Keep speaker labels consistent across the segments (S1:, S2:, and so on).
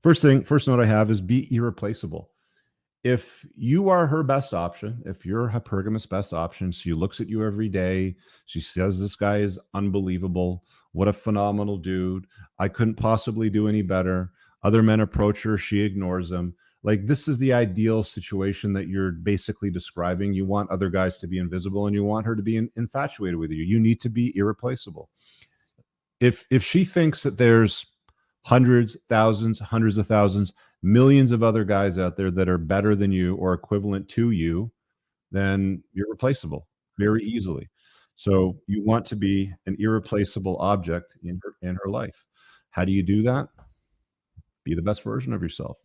S1: First note I have is be irreplaceable. If you are her best option, if you're her hypergamous best option, she looks at you every day. She says, this guy is unbelievable. What a phenomenal dude. I couldn't possibly do any better. Other men approach her. She ignores them. Like, this is the ideal situation that you're basically describing. You want other guys to be invisible and you want her to be infatuated with you. You need to be irreplaceable. If she thinks that there's hundreds of thousands, millions of other guys out there that are better than you or equivalent to you, then you're replaceable very easily. So you want to be an irreplaceable object in her life. How do you do that? Be the best version of yourself,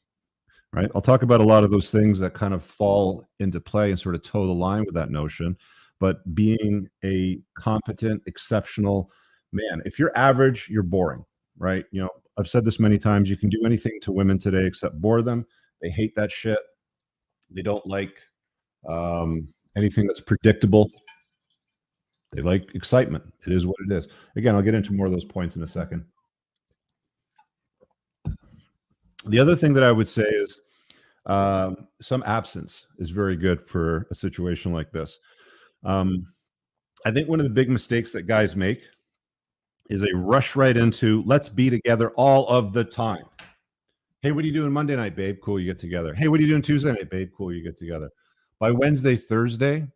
S1: right? I'll talk about a lot of those things that kind of fall into play and sort of toe the line with that notion. But being a competent, exceptional man, if you're average, you're boring, right? You know, I've said this many times, you can do anything to women today except bore them. They hate that shit. They don't like anything that's predictable. They like excitement. It is what it is. Again, I'll get into more of those points in a second. The other thing that I would say is some absence is very good for a situation like this. I think one of the big mistakes that guys make is they rush right into, let's be together all of the time. Hey, what are you doing Monday night, babe? Cool, you get together. Hey, what are you doing Tuesday night, babe? Cool, you get together. By Wednesday, Thursday,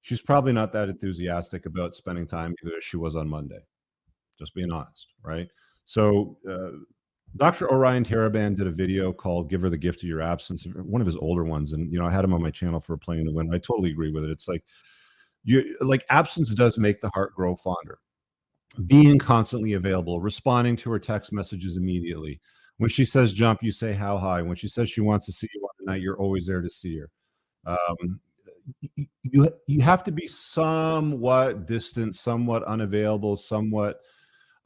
S1: she's probably not that enthusiastic about spending time either as she was on Monday. Just being honest, right? So Dr. Orion Taraban did a video called Give Her the Gift of Your Absence, one of his older ones. And, you know, I had him on my channel for Playing to Win. I totally agree with it. It's like absence does make the heart grow fonder. Being constantly available, responding to her text messages immediately. When she says jump, you say how high. When she says she wants to see you one night, you're always there to see her. You have to be somewhat distant, somewhat unavailable, somewhat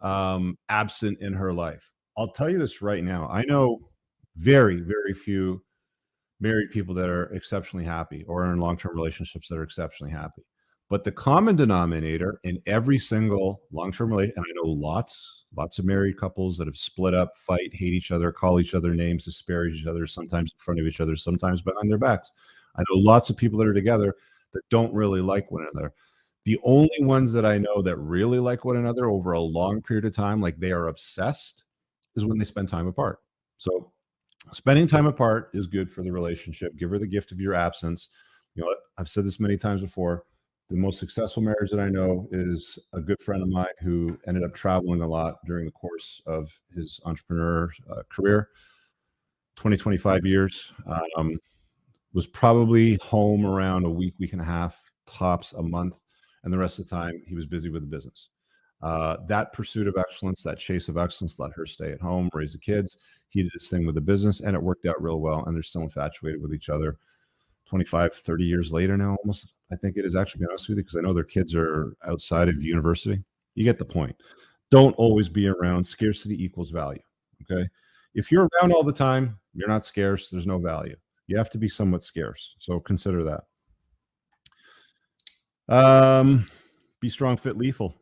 S1: absent in her life. I'll tell you this right now. I know very, very few married people that are exceptionally happy or in long-term relationships that are exceptionally happy. But the common denominator in every single long-term relationship, and I know lots of married couples that have split up, fight, hate each other, call each other names, disparage each other, sometimes in front of each other, sometimes behind their backs. I know lots of people that are together that don't really like one another. The only ones that I know that really like one another over a long period of time, like they are obsessed, is when they spend time apart. So spending time apart is good for the relationship. Give her the gift of your absence. You know, I've said this many times before. The most successful marriage that I know is a good friend of mine who ended up traveling a lot during the course of his entrepreneur career, 25 years. Was probably home around a week and a half, tops a month. And the rest of the time, he was busy with the business. That pursuit of excellence, that chase of excellence, let her stay at home, raise the kids. He did his thing with the business, and it worked out real well. And they're still infatuated with each other 25, 30 years later now, almost. I think it is, actually, to be honest with you, because I know their kids are outside of university. You get the point. Don't always be around. Scarcity equals value, okay? If you're around all the time, you're not scarce. There's no value. You have to be somewhat scarce. So consider that. Be strong, fit, lethal.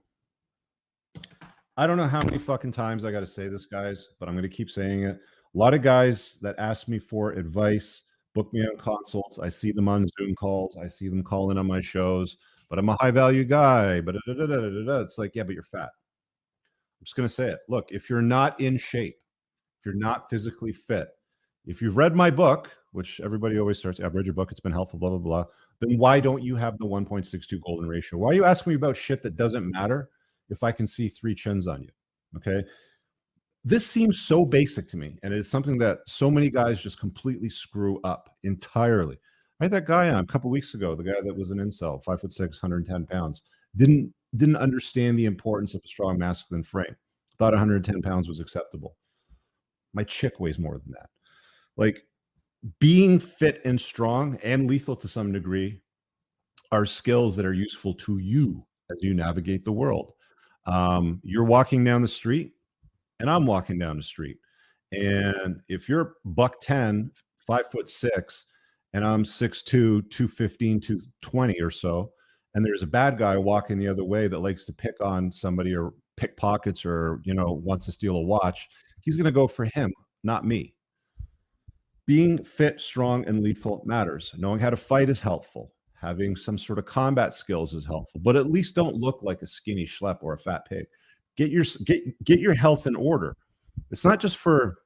S1: I don't know how many fucking times I got to say this, guys, but I'm going to keep saying it. A lot of guys that ask me for advice, book me on consults. I see them on Zoom calls. I see them calling on my shows, but I'm a high value guy. But it's like, yeah, but you're fat. I'm just going to say it. Look, if you're not in shape, if you're not physically fit, if you've read my book, which everybody always starts, I've read your book, it's been helpful, blah, blah, blah, then why don't you have the 1.62 golden ratio? Why are you asking me about shit that doesn't matter if I can see 3 chins on you? Okay. This seems so basic to me, and it is something that so many guys just completely screw up entirely. I had that guy on a couple weeks ago, the guy that was an incel, 5'6", 110 pounds, didn't understand the importance of a strong masculine frame. Thought 110 pounds was acceptable. My chick weighs more than that. Like, being fit and strong and lethal to some degree are skills that are useful to you as you navigate the world. You're walking down the street, and I'm walking down the street. And if you're $110, 5'6", and I'm 6'2", 215, 220 or so, and there's a bad guy walking the other way that likes to pick on somebody or pick pockets or, you know, wants to steal a watch, he's going to go for him not me. Being fit, strong, and lethal matters. Knowing how to fight is helpful. Having some sort of combat skills is helpful, but at least don't look like a skinny schlep or a fat pig. Get your health in order. It's not just for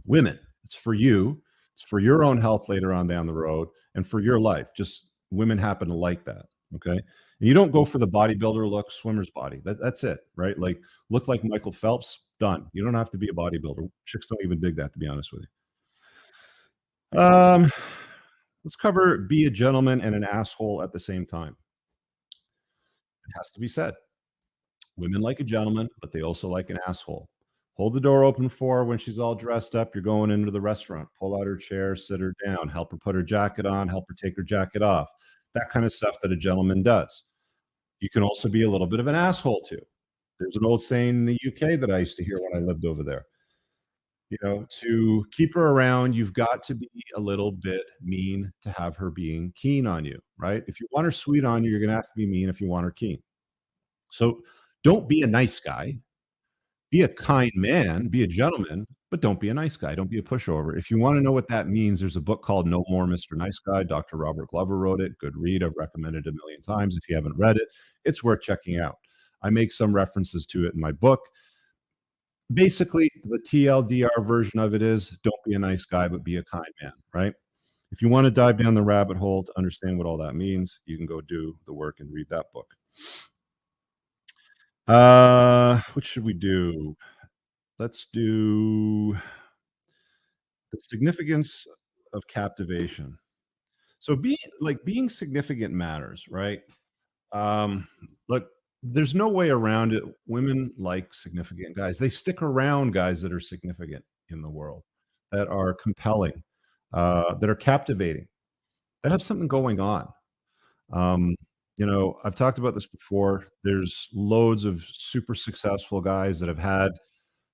S1: women. It's for you. It's for your own health later on down the road and for your life. Just women happen to like that. Okay. And you don't go for the bodybuilder look, swimmer's body. That's it, right? Like look like Michael Phelps, done. You don't have to be a bodybuilder. Chicks don't even dig that, to be honest with you. Let's cover be a gentleman and an asshole at the same time. It has to be said. Women like a gentleman, but they also like an asshole. Hold the door open for her when she's all dressed up. You're going into the restaurant. Pull out her chair, sit her down, help her put her jacket on, help her take her jacket off. That kind of stuff that a gentleman does. You can also be a little bit of an asshole too. There's an old saying in the UK that I used to hear when I lived over there. You know, to keep her around, you've got to be a little bit mean to have her being keen on you, right? If you want her sweet on you, you're going to have to be mean if you want her keen. So don't be a nice guy. Be a kind man, be a gentleman, but don't be a nice guy. Don't be a pushover. If you want to know what that means, there's a book called No More Mr. Nice Guy. Dr. Robert Glover wrote it. Good read. I've recommended it a million times. If you haven't read it, it's worth checking out. I make some references to it in my book. Basically, the TLDR version of it is don't be a nice guy, but be a kind man, right? If you want to dive down the rabbit hole to understand what all that means, you can go do the work and read that book. What should we do? Let's do the significance of captivation. So being significant matters, right? Look, there's no way around it. Women like significant guys. They stick around guys that are significant in the world, that are compelling, that are captivating, that have something going on. You know, I've talked about this before. There's loads of super successful guys that have had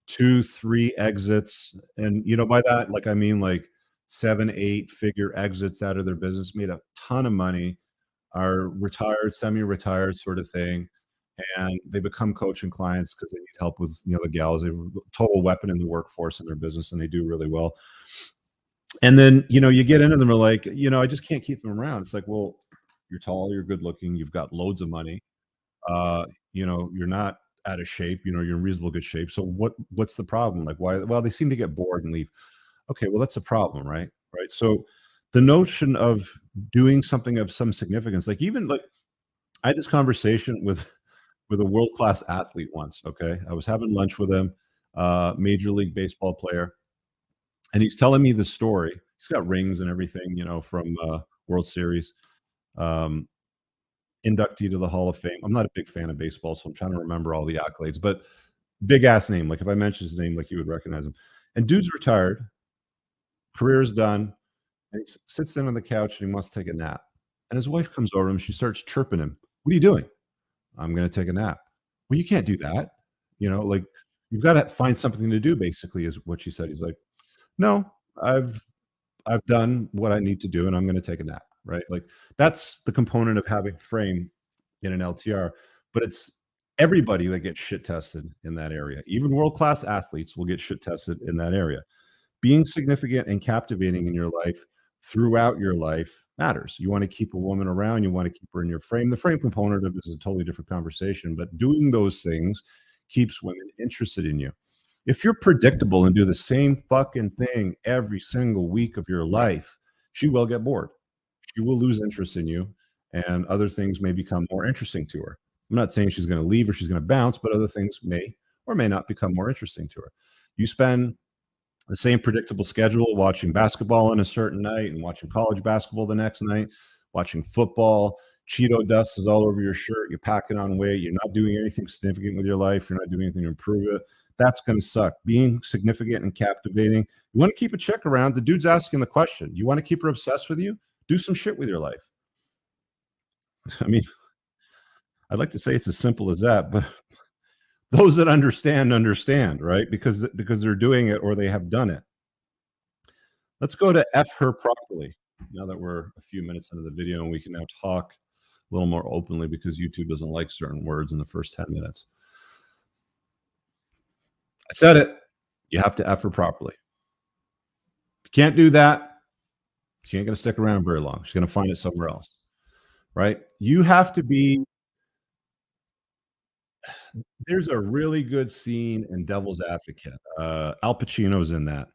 S1: 2, 3 exits. And, you know, by that, like, I mean, like 7, 8 figure exits out of their business, made a ton of money, are retired, semi-retired sort of thing. And they become coaching clients because they need help with, you know, the gals. They're a total weapon in the workforce in their business and they do really well. And then, you know, you get into them and like, you know, I just can't keep them around. It's like, well, you're tall, you're good looking, you've got loads of money. You know, you're not out of shape, you know, you're in reasonable good shape. So what's the problem? Like why? Well, they seem to get bored and leave. Okay, well, that's a problem, right? Right. So the notion of doing something of some significance, like even like I had this conversation with a world-class athlete once. Okay. I was having lunch with him, Major League Baseball player, and he's telling me the story. He's got rings and everything, you know, from World Series. Inductee to the Hall of Fame. I'm not a big fan of baseball, so I'm trying to remember all the accolades, but big ass name. Like if I mentioned his name, like you would recognize him. And dude's retired, career is done, and he sits down on the couch and he wants to take a nap. And his wife comes over to him, she starts chirping him. What are you doing? I'm going to take a nap. Well, you can't do that. You know, like you've got to find something to do, basically, is what she said. He's like, no, I've done what I need to do and I'm going to take a nap. Right? Like that's the component of having frame in an LTR, but it's everybody that gets shit tested in that area. Even world-class athletes will get shit tested in that area. Being significant and captivating in your life throughout your life matters. You want to keep a woman around, you want to keep her in your frame. The frame component of it is a totally different conversation, but doing those things keeps women interested in you. If you're predictable and do the same fucking thing every single week of your life, she will get bored. She will lose interest in you, and other things may become more interesting to her. I'm not saying she's going to leave or she's going to bounce, but other things may or may not become more interesting to her. You spend the same predictable schedule watching basketball on a certain night and watching college basketball the next night, watching football. Cheeto dust is all over your shirt. You're packing on weight. You're not doing anything significant with your life. You're not doing anything to improve it. That's going to suck. Being significant and captivating. You want to keep a chick around. The dude's asking the question. You want to keep her obsessed with you? Do some shit with your life. I mean, I'd like to say it's as simple as that, but those that understand, right? Because they're doing it or they have done it. Let's go to F her properly. Now that we're a few minutes into the video and we can now talk a little more openly because YouTube doesn't like certain words in the first 10 minutes. I said it. You have to F her properly. Can't do that. She ain't going to stick around very long. She's going to find it somewhere else, right? You have to be. There's a really good scene in Devil's Advocate. Al Pacino's in that.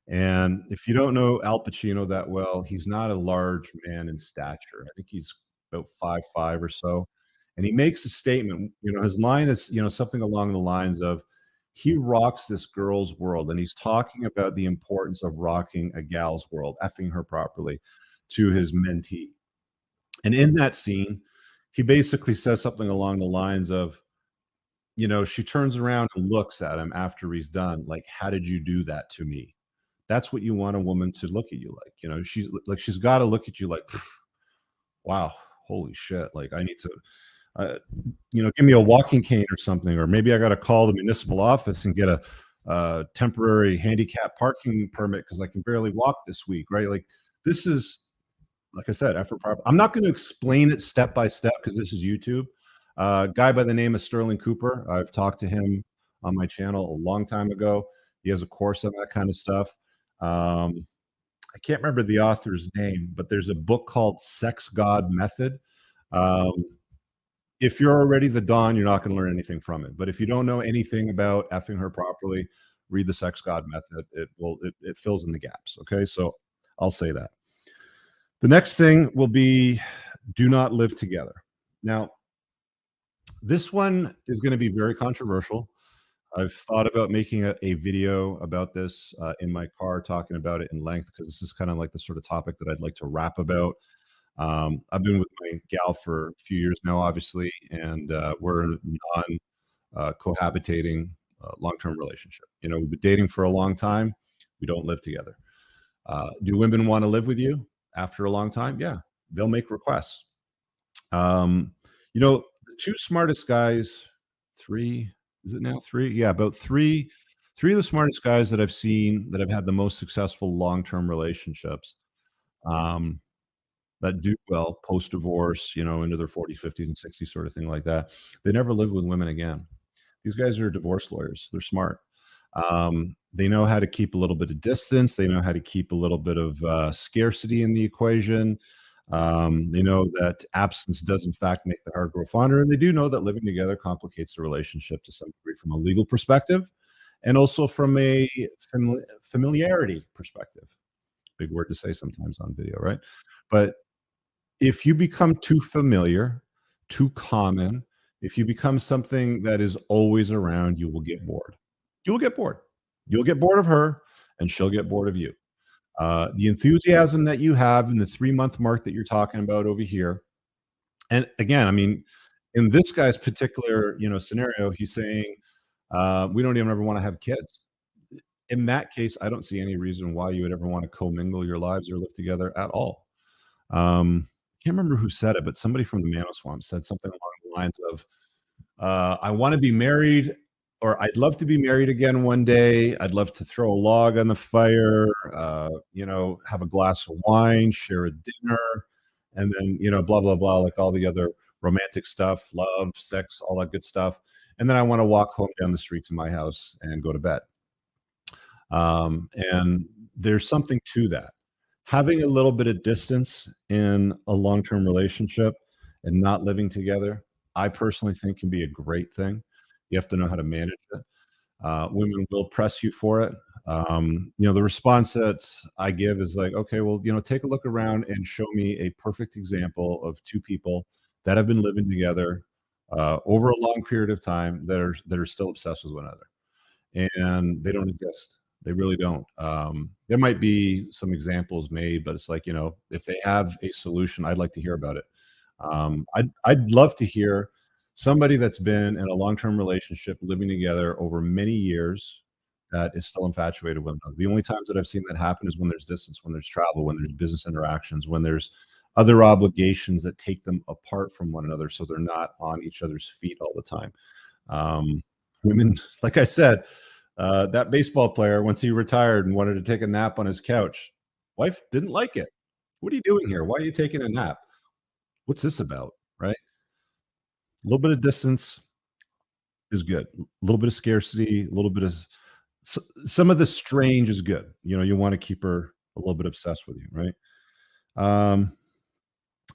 S1: And if you don't know Al Pacino that well, he's not a large man in stature. I think he's about 5'5" or so. And he makes a statement, his line is, something along the lines of, he rocks this girl's world. And he's talking about the importance of rocking a gal's world, effing her properly, to his mentee. And in that scene, he basically says something along the lines of, she turns around and looks at him after he's done, like, how did you do that to me? That's what you want a woman to look at you like. She's got to look at you like, wow, holy shit. Like, I need to, give me a walking cane or something, or maybe I got to call the municipal office and get a temporary handicap parking permit because I can barely walk this week, right? Like, this is, like I said, effort. I'm not going to explain it step by step because this is YouTube. Guy by the name of Sterling Cooper. I've talked to him on my channel a long time ago. He has a course on that kind of stuff. I can't remember the author's name, but there's a book called Sex God Method. If you're already the Don, you're not going to learn anything from it. But if you don't know anything about effing her properly, read the Sex God Method. It fills in the gaps. Okay, so I'll say that. The next thing will be, do not live together. Now, this one is going to be very controversial. I've thought about making a video about this in my car, talking about it in length, because this is kind of like the sort of topic that I'd like to rap about. I've been with my gal for a few years now, obviously, and we're in a non-cohabitating long-term relationship. We've been dating for a long time. We don't live together. Do women want to live with you after a long time? Yeah, they'll make requests. The two smartest guys, three, is it now three? Yeah, about three of the smartest guys that I've seen that have had the most successful long-term relationships, that do well post-divorce, into their 40s, 50s, and 60s, sort of thing like that. They never live with women again. These guys are divorce lawyers. They're smart. They know how to keep a little bit of distance. They know how to keep a little bit of scarcity in the equation. They know that absence does in fact make the heart grow fonder, and they do know that living together complicates the relationship to some degree from a legal perspective, and also from a familiarity perspective. Big word to say sometimes on video, right? But if you become too familiar, too common, if you become something that is always around, you will get bored. You will get bored. You'll get bored of her, and she'll get bored of you. The enthusiasm that you have in the 3-month mark that you're talking about over here. And again, I mean, in this guy's particular, scenario, he's saying, we don't even ever want to have kids. In that case, I don't see any reason why you would ever want to commingle your lives or live together at all. Can't remember who said it, but somebody from the Manoswamp said something along the lines of, I want to be married, or I'd love to be married again one day. I'd love to throw a log on the fire, have a glass of wine, share a dinner, and then, blah, blah, blah, like all the other romantic stuff, love, sex, all that good stuff. And then I want to walk home down the street to my house and go to bed. And there's something to that. Having a little bit of distance in a long-term relationship and not living together, I personally think can be a great thing. You have to know how to manage it. Women will press you for it. The response that I give is like, okay, well, take a look around and show me a perfect example of two people that have been living together over a long period of time that are still obsessed with one another, and they don't exist. They really don't. There might be some examples made, but it's like, if they have a solution, I'd like to hear about it. I'd love to hear somebody that's been in a long-term relationship, living together over many years, that is still infatuated with them. The only times that I've seen that happen is when there's distance, when there's travel, when there's business interactions, when there's other obligations that take them apart from one another, so they're not on each other's feet all the time. Women, like I said, that baseball player, once he retired and wanted to take a nap on his couch, wife didn't like it. What are you doing here? Why are you taking a nap? What's this about? Right? A little bit of distance is good. A little bit of scarcity, a little bit of some of the strange is good. You want to keep her a little bit obsessed with you, right? Um,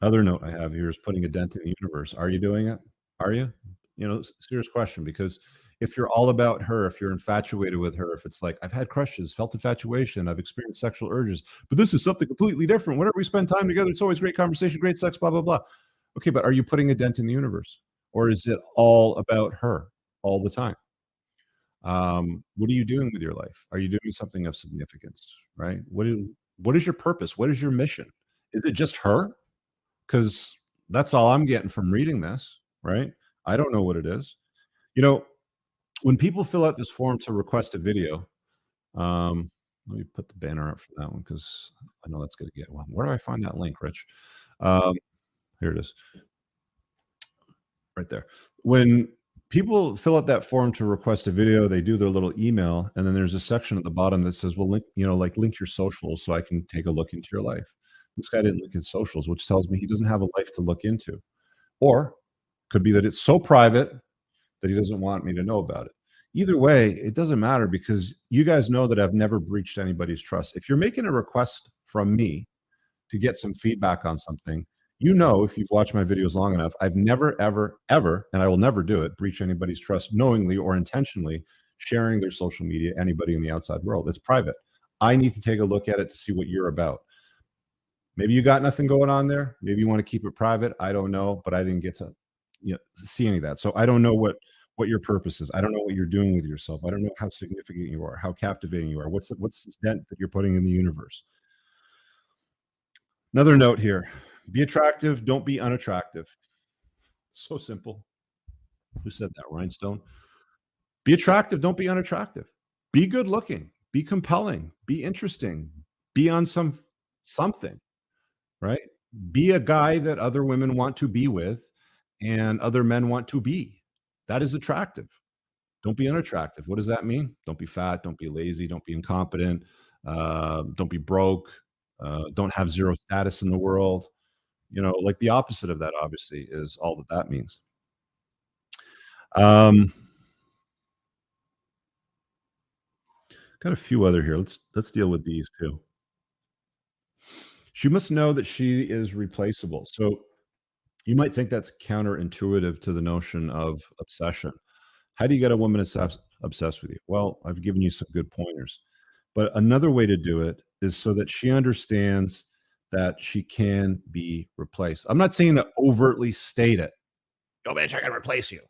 S1: Other note I have here is putting a dent in the universe. Are you doing it? Are you? Serious question, because if you're all about her, if you're infatuated with her, if it's like, I've had crushes, felt infatuation, I've experienced sexual urges, but this is something completely different. Whenever we spend time together, it's always great conversation, great sex, blah, blah, blah. Okay, but are you putting a dent in the universe? Or is it all about her all the time? What are you doing with your life? Are you doing something of significance, right? What is your purpose? What is your mission? Is it just her? Because that's all I'm getting from reading this, right? I don't know what it is. You know, when people fill out this form to request a video, let me put the banner up for that one because I know that's going to get one. Where do I find that link, Rich? Um, Here it is, right there. When people fill out that form to request a video, they do their little email, and then there's a section at the bottom that says, "Well, link your socials so I can take a look into your life." This guy didn't link his socials, which tells me he doesn't have a life to look into, or could be that it's so private that he doesn't want me to know about it. Either way, it doesn't matter because you guys know that I've never breached anybody's trust. If you're making a request from me to get some feedback on something, if you've watched my videos long enough, I've never, ever, ever, and I will never do it, breach anybody's trust knowingly or intentionally, sharing their social media, anybody in the outside world. It's private. I need to take a look at it to see what you're about. Maybe you got nothing going on there. Maybe you want to keep it private. I don't know, but I didn't get to see any of that. So I don't know what your purpose is. I don't know what you're doing with yourself. I don't know how significant you are, how captivating you are. What's this dent that you're putting in the universe? Another note here: be attractive, don't be unattractive. So simple. Who said that? Rhinestone. Be attractive, don't be unattractive. Be good looking, be compelling, be interesting, be on something, right? Be a guy that other women want to be with and other men want to be. That is attractive. Don't be unattractive. What does that mean? Don't be fat, don't be lazy, don't be incompetent, don't be broke, don't have zero status in the world. Like the opposite of that, obviously, is all that means. Got a few other here. Let's deal with these too. She must know that she is replaceable. So you might think that's counterintuitive to the notion of obsession. How do you get a woman obsessed with you? Well, I've given you some good pointers. But another way to do it is so that she understands that she can be replaced. I'm not saying to overtly state it. Yo, bitch, I can replace you.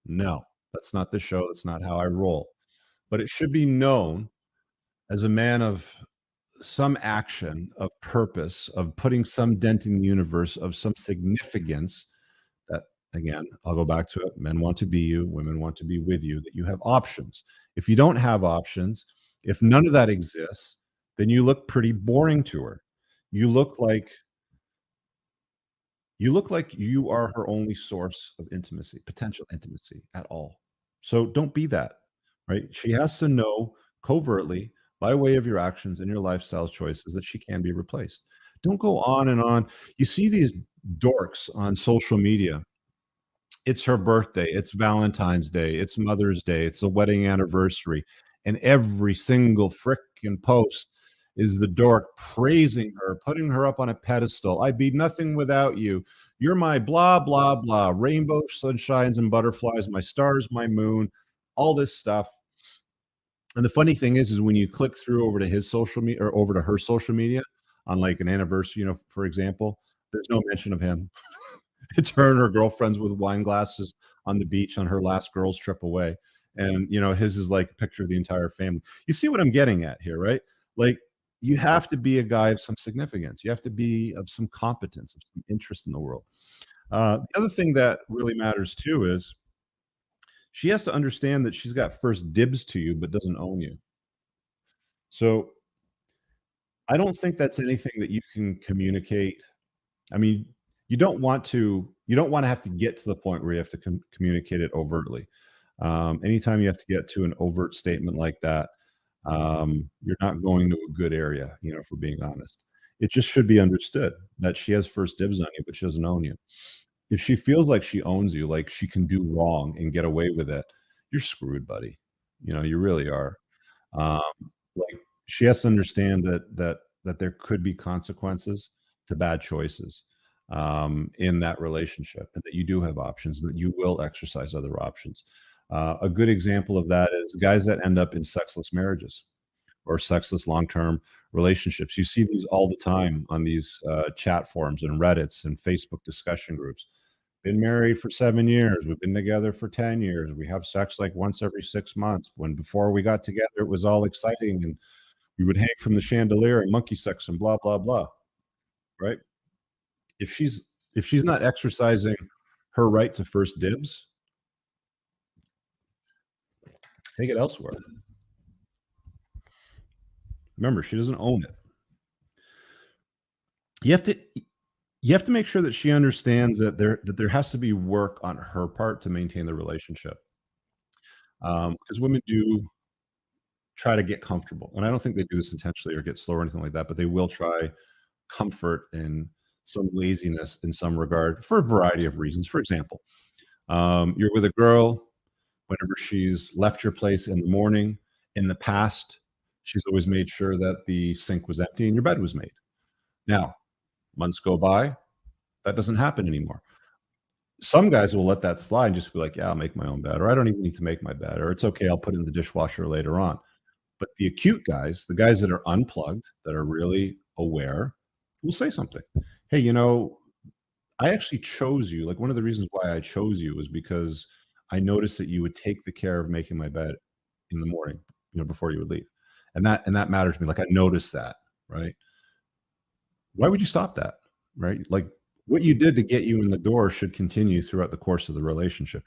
S1: No, that's not the show. That's not how I roll. But it should be known as a man of some action, of purpose, of putting some dent in the universe, of some significance, that, again, I'll go back to it. Men want to be you, women want to be with you, that you have options. If you don't have options, if none of that exists, then you look pretty boring to her. You look like you are her only source of intimacy, potential intimacy at all. So don't be that, right? She has to know covertly, by way of your actions and your lifestyle choices, that she can be replaced. Don't go on and on. You see these dorks on social media. It's her birthday, it's Valentine's Day, it's Mother's Day, it's a wedding anniversary, and every single frickin' post is the dork praising her, putting her up on a pedestal. "I'd be nothing without you. You're my blah, blah, blah, rainbow, sunshines, and butterflies, my stars, my moon," all this stuff. And the funny thing is when you click through over to his social media or over to her social media on like an anniversary, for example, there's no mention of him. It's her and her girlfriends with wine glasses on the beach on her last girls' trip away. And, his is like a picture of the entire family. You see what I'm getting at here, right? Like, you have to be a guy of some significance. You have to be of some competence, of some interest in the world. The other thing that really matters too is she has to understand that she's got first dibs to you, but doesn't own you. So I don't think that's anything that you can communicate. I mean, you don't want to have to get to the point where you have to communicate it overtly. Anytime you have to get to an overt statement like that, you're not going to a good area, if we're being honest. It just should be understood that she has first dibs on you, but she doesn't own you. If she feels like she owns you, like she can do wrong and get away with it, you're screwed, buddy. You really are. Um, like she has to understand that there could be consequences to bad choices in that relationship, and that you do have options, and that you will exercise other options. A good example of that is guys that end up in sexless marriages or sexless long-term relationships. You see these all the time on these chat forums and Reddits and Facebook discussion groups. Been married for 7 years. We've been together for 10 years. We have sex like once every 6 months. When before we got together, it was all exciting and we would hang from the chandelier and monkey sex and blah, blah, blah. Right. If she's if she's not exercising her right to first dibs, take it elsewhere. Remember, she doesn't own it. You have to you have to make sure that she understands that there has to be work on her part to maintain the relationship. Because women do try to get comfortable, and I don't think they do this intentionally or get slow or anything like that, but they will try comfort and some laziness in some regard for a variety of reasons. For example, you're with a girl, whenever she's left your place in the morning, in the past, she's always made sure that the sink was empty and your bed was made. Now, months go by, that doesn't happen anymore. Some guys will let that slide and just be like, "Yeah, I'll make my own bed," or "I don't even need to make my bed," or "It's okay, I'll put it in the dishwasher later on." But the acute guys, the guys that are unplugged, that are really aware, will say something. "Hey, I actually chose you. Like, one of the reasons why I chose you was because I noticed that you would take the care of making my bed in the morning, before you would leave. And that matters to me. Like, I noticed that, right? Why would you stop that? Right? Like, what you did to get you in the door should continue throughout the course of the relationship.